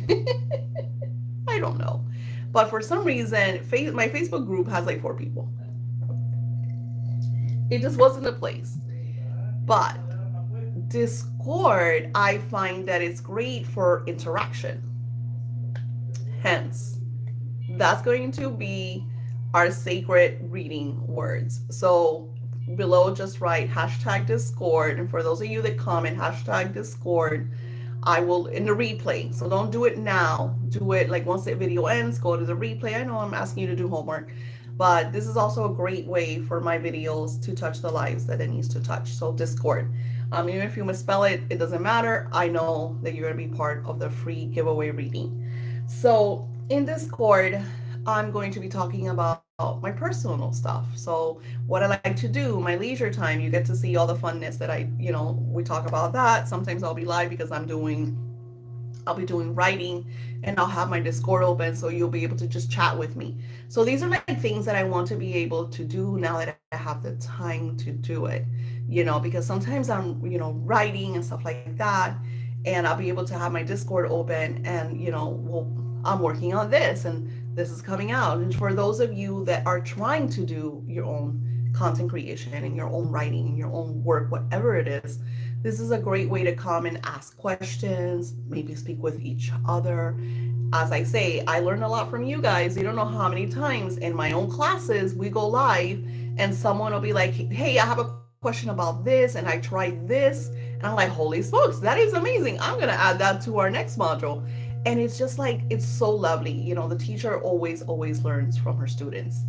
I don't know. But for some reason, my Facebook group has like 4 people. It just wasn't a place. But Discord, I find that it's great for interaction. Hence, that's going to be our sacred reading words. So below, just write #Discord. And for those of you that comment #Discord, I will in the replay. So don't do it now. Do it like once the video ends, go to the replay. I know I'm asking you to do homework, but this is also a great way for my videos to touch the lives that it needs to touch. So Discord. Even if you misspell it, it doesn't matter. I know that you're going to be part of the free giveaway reading. So in Discord, I'm going to be talking about my personal stuff. So what I like to do, my leisure time, you get to see all the funness that we talk about that. Sometimes I'll be live because I'll be doing writing, and I'll have my Discord open, so you'll be able to just chat with me. So these are like things that I want to be able to do now that I have the time to do it, because sometimes I'm, writing and stuff like that, and I'll be able to have my Discord open, and, I'm working on this, and this is coming out. And for those of you that are trying to do your own content creation and your own writing and your own work, whatever it is, this is a great way to come and ask questions, maybe speak with each other. As I say, I learn a lot from you guys. You don't know how many times in my own classes we go live and someone will be like, hey, I have a question about this and I tried this. And I'm like, holy smokes, that is amazing. I'm going to add that to our next module. And it's just like, it's so lovely. The teacher always learns from her students.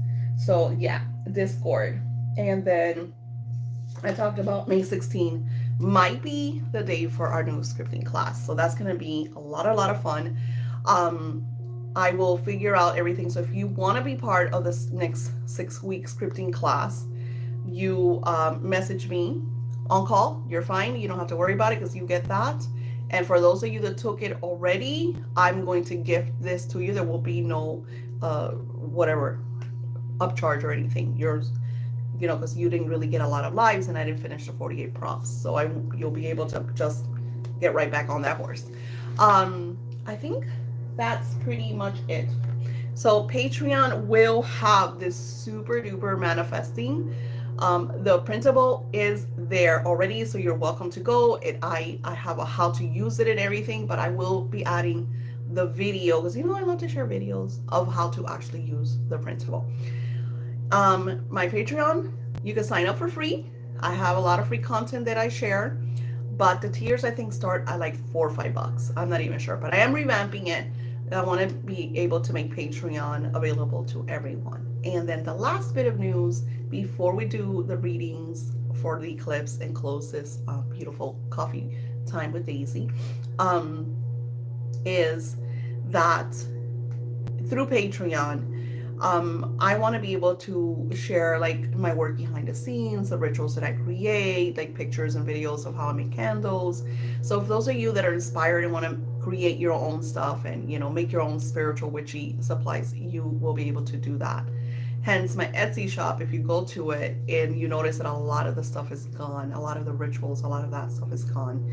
So yeah, Discord. And then I talked about May 16 might be the day for our new scripting class. So that's going to be a lot of fun. I will figure out everything. So if you want to be part of this next 6-week scripting class, you message me on call. You're fine. You don't have to worry about it because you get that. And for those of you that took it already, I'm going to gift this to you. There will be no whatever upcharge or anything. Yours, because you didn't really get a lot of lives and I didn't finish the 48 prompts. So you'll be able to just get right back on that horse. I think that's pretty much it. So Patreon will have this super duper manifesting. The printable is there already, so you're welcome to go. I have a how to use it and everything, but I will be adding the video because I love to share videos of how to actually use the printable. My Patreon, you can sign up for free. I have a lot of free content that I share, but the tiers I think start at like $4 or $5. I'm not even sure, but I am revamping it. I want to be able to make Patreon available to everyone. And then the last bit of news before we do the readings for the eclipse and close this beautiful coffee time with Daisy, is that through Patreon. I want to be able to share like my work behind the scenes, the rituals that I create, like pictures and videos of how I make candles. So if those of you that are inspired and want to create your own stuff and, you know, make your own spiritual witchy supplies, you will be able to do that. Hence my Etsy shop. If you go to it and you notice that a lot of the stuff is gone, a lot of the rituals, a lot of that stuff is gone.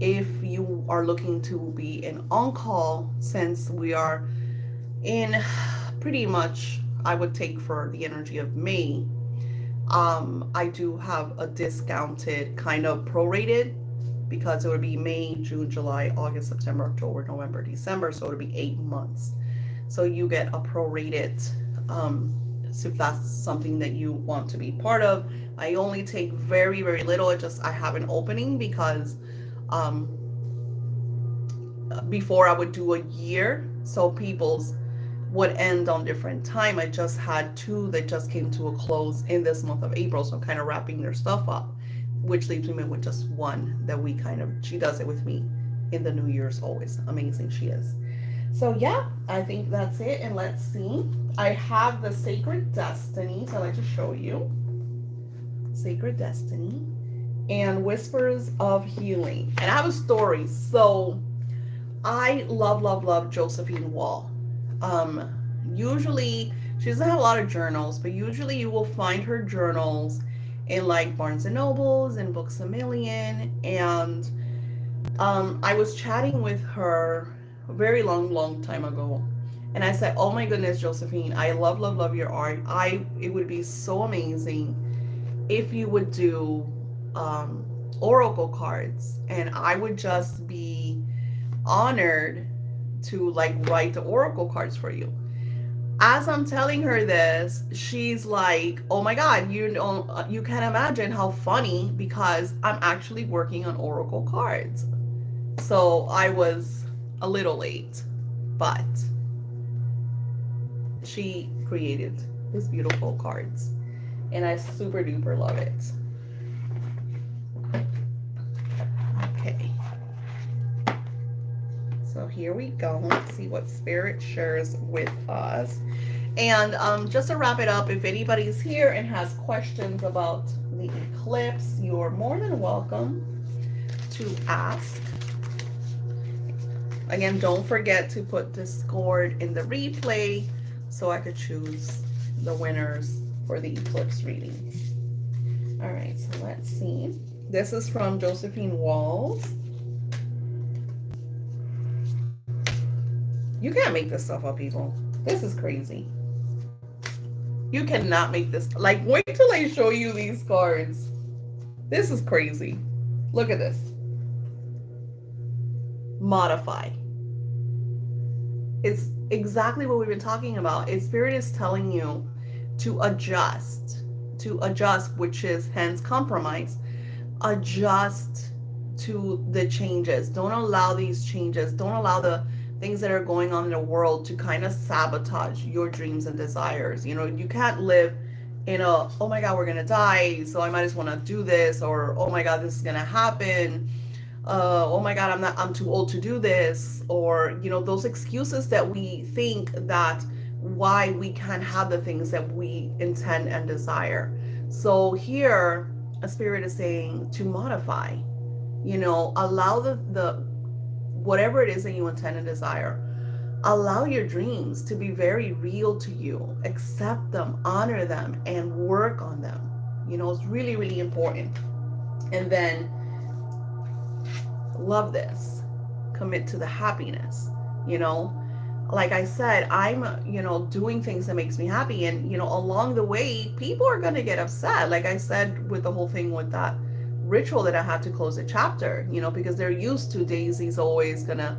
If you are looking to be an on-call, since we are in pretty much, I would take for the energy of May, I do have a discounted kind of prorated, because it would be May, June, July, August, September, October, November, December. So it would be 8 months. So you get a prorated, so if that's something that you want to be part of. I only take very, very little. I have an opening because before I would do a year. So people's would end on different time. I just had 2 that just came to a close in this month of April. So I'm kind of wrapping their stuff up, which leaves me with just 1 that she does it with me in the New Year's always. Amazing she is. So yeah, I think that's it. And let's see. I have the Sacred Destiny. So I'd like to show you. Sacred Destiny and Whispers of Healing. And I have a story. So I love Josephine Wall. Usually she doesn't have a lot of journals, but usually you will find her journals in like Barnes and Nobles and Books a Million. And I was chatting with her a very long time ago, and I said, oh my goodness, Josephine, I love your art. It would be so amazing if you would do oracle cards, and I would just be honored to like write the oracle cards for you. As I'm telling her this, she's like, oh my God, you can't imagine how funny, because I'm actually working on oracle cards. So I was a little late, but she created these beautiful cards and I super duper love it. Okay. So here we go. Let's see what Spirit shares with us. And just to wrap it up, if anybody's here and has questions about the eclipse, you're more than welcome to ask. Again, don't forget to put Discord in the replay so I could choose the winners for the eclipse reading. All right, so let's see. This is from Josephine Walls. You can't make this stuff up, people. This is crazy. You cannot make this. Like, wait till I show you these cards. This is crazy. Look at this. Modify. It's exactly what we've been talking about. Spirit is telling you to adjust, which is hence compromise. Adjust to the changes. Don't allow these changes. Don't allow the things that are going on in the world to kind of sabotage your dreams and desires. You know, you can't live in a, oh my God, we're going to die, so I might as well not do this, or, oh my God, this is going to happen. Oh my God, I'm too old to do this. Or, you know, those excuses that we think that why we can't have the things that we intend and desire. So here, a Spirit is saying to modify, you know, allow the whatever it is that you intend and desire, allow your dreams to be very real to you. Accept them, honor them, and work on them. You know, it's really, really important. And then love this. Commit to the happiness. You know, like I said, I'm, you know, doing things that makes me happy. And, you know, along the way, people are going to get upset. Like I said, with the whole thing with that ritual that I had to close a chapter, you know, because they're used to Daisy's always gonna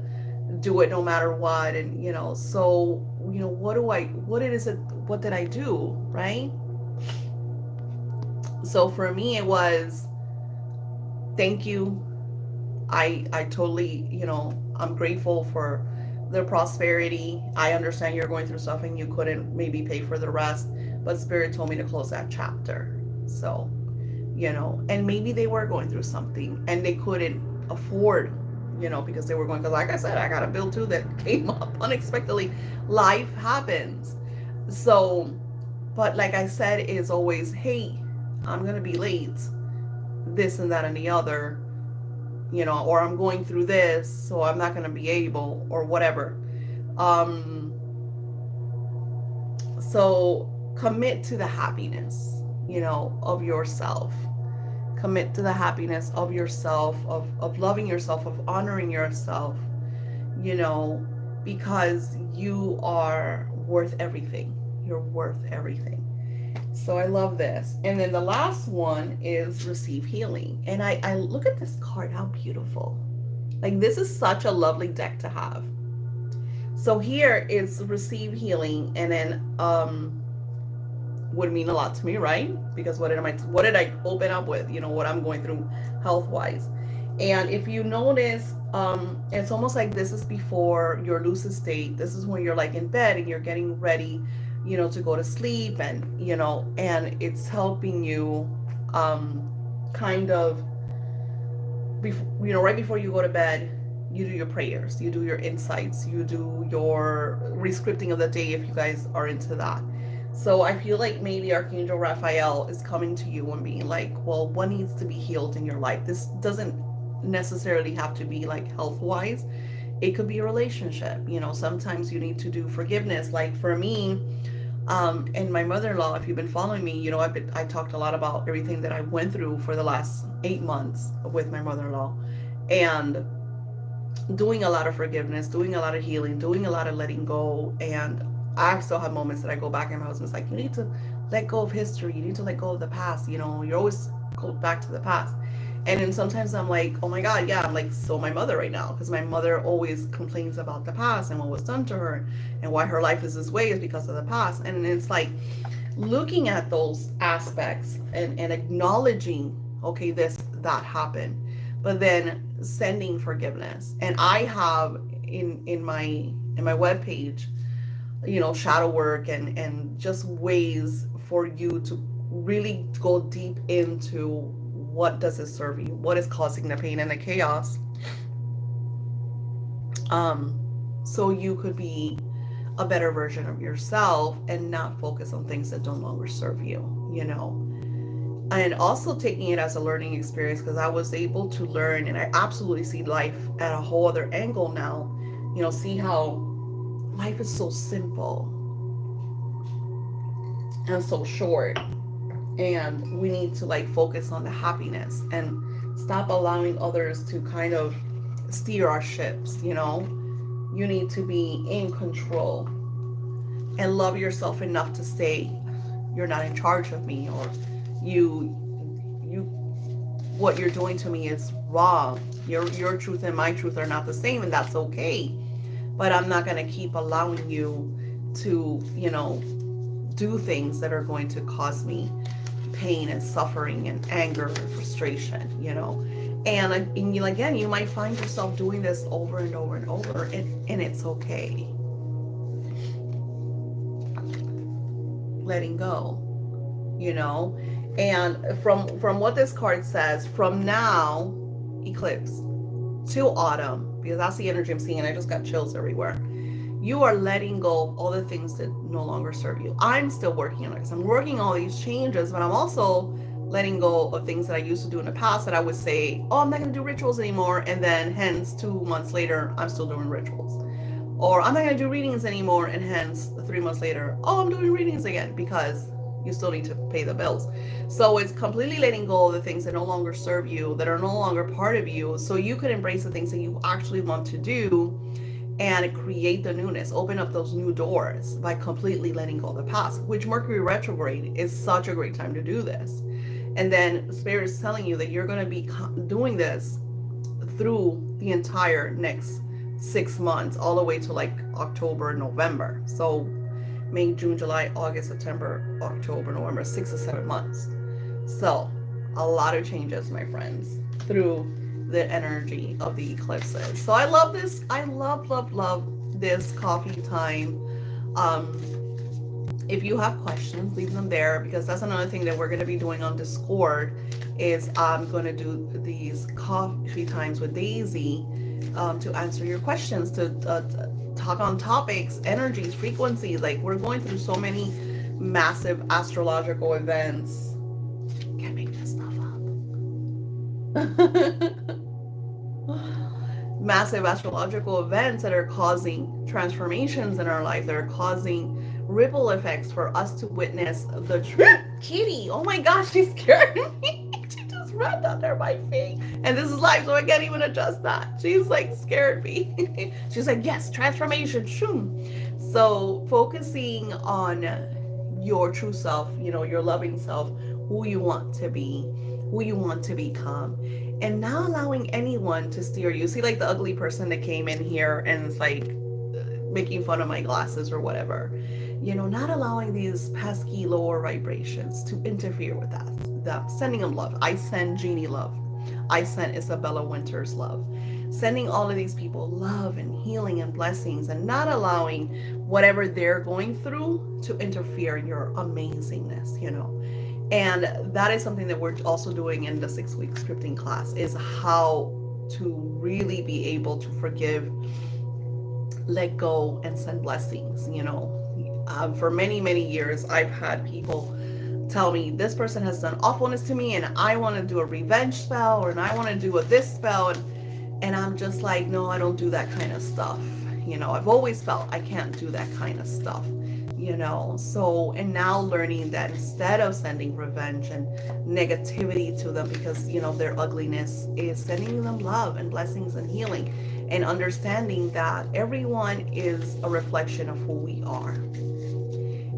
do it no matter what. And, you know, so, you know, what did I do? Right? So for me, it was, thank you. I totally, you know, I'm grateful for the prosperity. I understand you're going through stuff and you couldn't maybe pay for the rest, but Spirit told me to close that chapter. So, you know, and maybe they were going through something and they couldn't afford you know, because they were going, because like I said, I got a bill too that came up unexpectedly. Life happens. So, but like I said, is always, hey, I'm going to be late, this and that and the other, you know, or I'm going through this, so I'm not going to be able, or whatever. Um, so commit to the happiness, you know, of yourself. Commit to the happiness of yourself, of loving yourself, of honoring yourself, you know, because you are worth everything. You're worth everything. So I love this. And then the last one is receive healing. And I look at this card, how beautiful. Like, this is such a lovely deck to have. So here is receive healing, and then would mean a lot to me, right? Because what did I open up with? You know, what I'm going through health wise. And if you notice, it's almost like this is before your lucid state. This is when you're like in bed and you're getting ready, you know, to go to sleep, and you know, and it's helping you kind of you know, right before you go to bed, you do your prayers, you do your insights, you do your rescripting of the day if you guys are into that. So I feel like maybe Archangel Raphael is coming to you and being like, well, what needs to be healed in your life? This doesn't necessarily have to be like health wise. It could be a relationship. You know, sometimes you need to do forgiveness. Like for me, and my mother-in-law, if you've been following me, you know, I talked a lot about everything that I went through for the last 8 months with my mother-in-law, and doing a lot of forgiveness, doing a lot of healing, doing a lot of letting go. And I still have moments that I go back and my husband's like, you need to let go of history. You need to let go of the past. You know, you're always go back to the past. And then sometimes I'm like, oh my God, yeah, I'm like so my mother right now, because my mother always complains about the past and what was done to her and why her life is this way is because of the past. And it's like looking at those aspects and acknowledging, okay, that happened, but then sending forgiveness. And I have in my webpage, you know, shadow work and just ways for you to really go deep into what does it serve you, what is causing the pain and the chaos, so you could be a better version of yourself and not focus on things that don't longer serve you, you know. And also taking it as a learning experience, because I was able to learn, and I absolutely see life at a whole other angle now. You know, see how life is so simple and so short, and we need to like focus on the happiness and stop allowing others to kind of steer our ships. You know, you need to be in control and love yourself enough to say, you're not in charge of me, or you what you're doing to me is wrong. Your truth and my truth are not the same, and that's okay. But I'm not going to keep allowing you to, you know, do things that are going to cause me pain and suffering and anger and frustration, you know. And again, you might find yourself doing this over and over and over, and it's okay. Letting go, you know. And from what this card says, from now, eclipse, to autumn, because that's the energy I'm seeing, and I just got chills everywhere. You are letting go of all the things that no longer serve you. I'm still working on it. I'm working all these changes, but I'm also letting go of things that I used to do in the past that I would say, oh, I'm not going to do rituals anymore. And then hence 2 months later, I'm still doing rituals. Or I'm not going to do readings anymore. And hence 3 months later, oh, I'm doing readings again, because you still need to pay the bills. So it's completely letting go of the things that no longer serve you, that are no longer part of you, so you can embrace the things that you actually want to do and create the newness, open up those new doors by completely letting go of the past, which Mercury retrograde is such a great time to do this. And then Spirit is telling you that you're going to be doing this through the entire next 6 months, all the way to like October, November. So May, June, July, August, September, October, November, 6 to 7 months. So a lot of changes, my friends, through the energy of the eclipses. So I love this. I love this coffee time. If you have questions, leave them there, because that's another thing that we're going to be doing on Discord, is I'm going to do these coffee times with Daisy to answer your questions, to talk on topics, energies, frequencies. Like, we're going through so many massive astrological events. Can't make this stuff up. Massive astrological events that are causing transformations in our life, that are causing ripple effects for us to witness the truth. Kitty, oh my gosh, she scared me. She just ran under my feet. And this is live, so I can't even adjust that. She's like scared me. She's like, yes, transformation. Shoom. So focusing on your true self, your loving self, who you want to be, who you want to become, and not allowing anyone to steer you. See, like the ugly person that came in here and is like making fun of my glasses or whatever. Not allowing these pesky lower vibrations to interfere with that. Sending them love. I send Jeannie love. I sent Isabella Winters love. Sending all of these people love and healing and blessings, and not allowing whatever they're going through to interfere in your amazingness, And that is something that we're also doing in the 6-week scripting class, is how to really be able to forgive, let go, and send blessings. For many, many years, I've had people tell me, this person has done awfulness to me and I want to do a revenge spell, or I want to do this spell. And I'm just like, no, I don't do that kind of stuff. I've always felt I can't do that kind of stuff. So, and now learning that instead of sending revenge and negativity to them because, their ugliness, is sending them love and blessings and healing, and understanding that everyone is a reflection of who we are.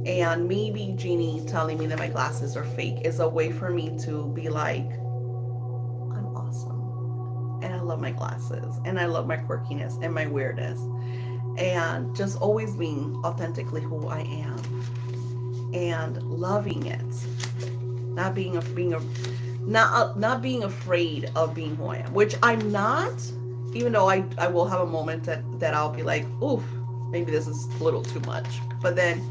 And maybe Jeannie telling me that my glasses are fake is a way for me to be like, I'm awesome. And I love my glasses. And I love my quirkiness and my weirdness. And just always being authentically who I am. And loving it. Not being afraid of being who I am. Which I'm not, even though I will have a moment that I'll be like, oof, maybe this is a little too much. But then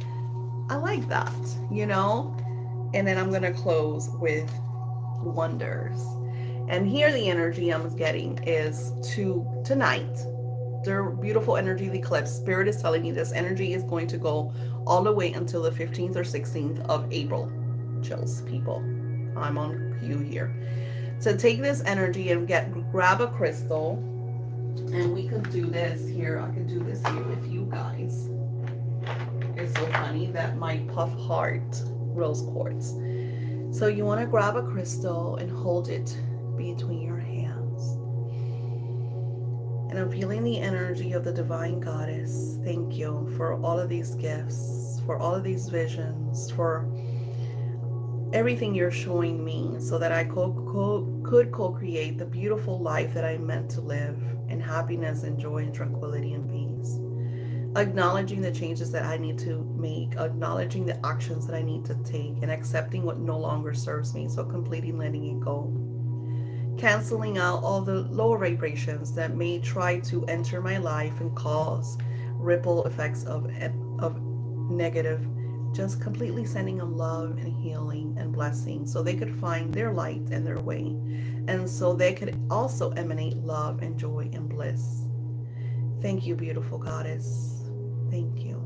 I like that, And then I'm going to close with wonders. And here the energy I'm getting is tonight, the beautiful energy, the eclipse. Spirit is telling me this energy is going to go all the way until the 15th or 16th of April. Chills, people. I'm on cue here. So take this energy and grab a crystal. And we could do this here. I could do this here with you guys. It's so funny that my puff heart rose quartz. So you want to grab a crystal and hold it between your hands. And I'm feeling the energy of the divine goddess. Thank you for all of these gifts, for all of these visions, for everything you're showing me, so that I could co-create the beautiful life that I'm meant to live, in happiness and joy and tranquility and peace. Acknowledging the changes that I need to make, acknowledging the actions that I need to take, and accepting what no longer serves me, so completely letting it go. Canceling out all the lower vibrations that may try to enter my life and cause ripple effects of negative, just completely sending them love and healing and blessing, so they could find their light and their way, and so they could also emanate love and joy and bliss. Thank you, beautiful goddess. Thank you.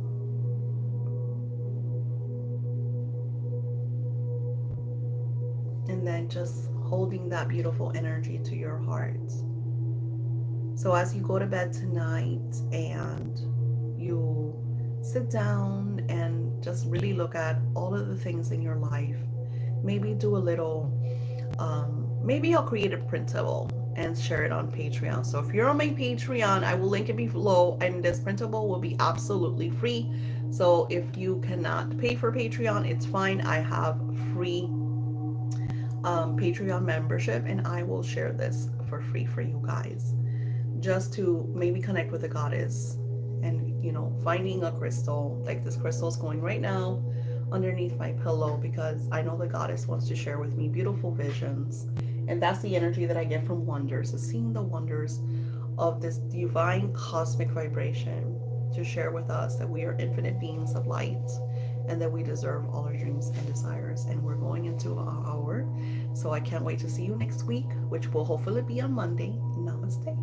And then just holding that beautiful energy to your heart. So as you go to bed tonight and you sit down and just really look at all of the things in your life, maybe do a little, maybe I'll create a printable and share it on Patreon. So if you're on my Patreon, I will link it below, and this printable will be absolutely free. So if you cannot pay for Patreon, it's fine. I have free Patreon membership, and I will share this for free for you guys, just to maybe connect with the goddess, and finding a crystal. Like this crystal is going right now underneath my pillow, because I know the goddess wants to share with me beautiful visions. And that's the energy that I get from wonders, is seeing the wonders of this divine cosmic vibration, to share with us that we are infinite beings of light, and that we deserve all our dreams and desires. And we're going into an hour, so I can't wait to see you next week, which will hopefully be on Monday. Namaste.